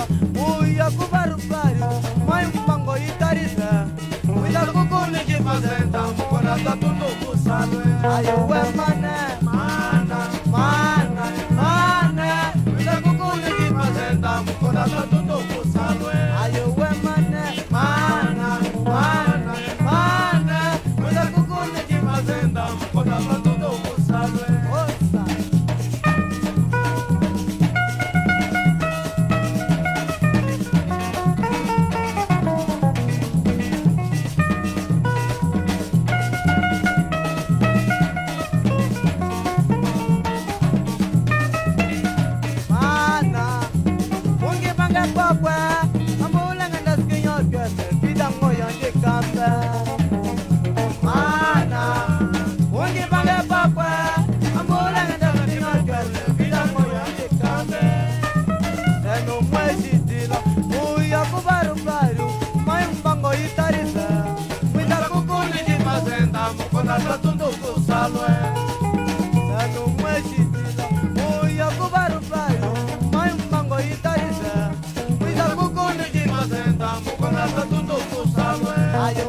tila uya kubarubaru mai mpango itariza uya kukuni kipazenta mkona tatundu kusalwe ayo we mane mana mana mane uya kukuni kipazenta mkona tatundu kusalwe ayo we mane mana mana mane uya kukuni kipazenta mkona tatundu kusalwe Ayo,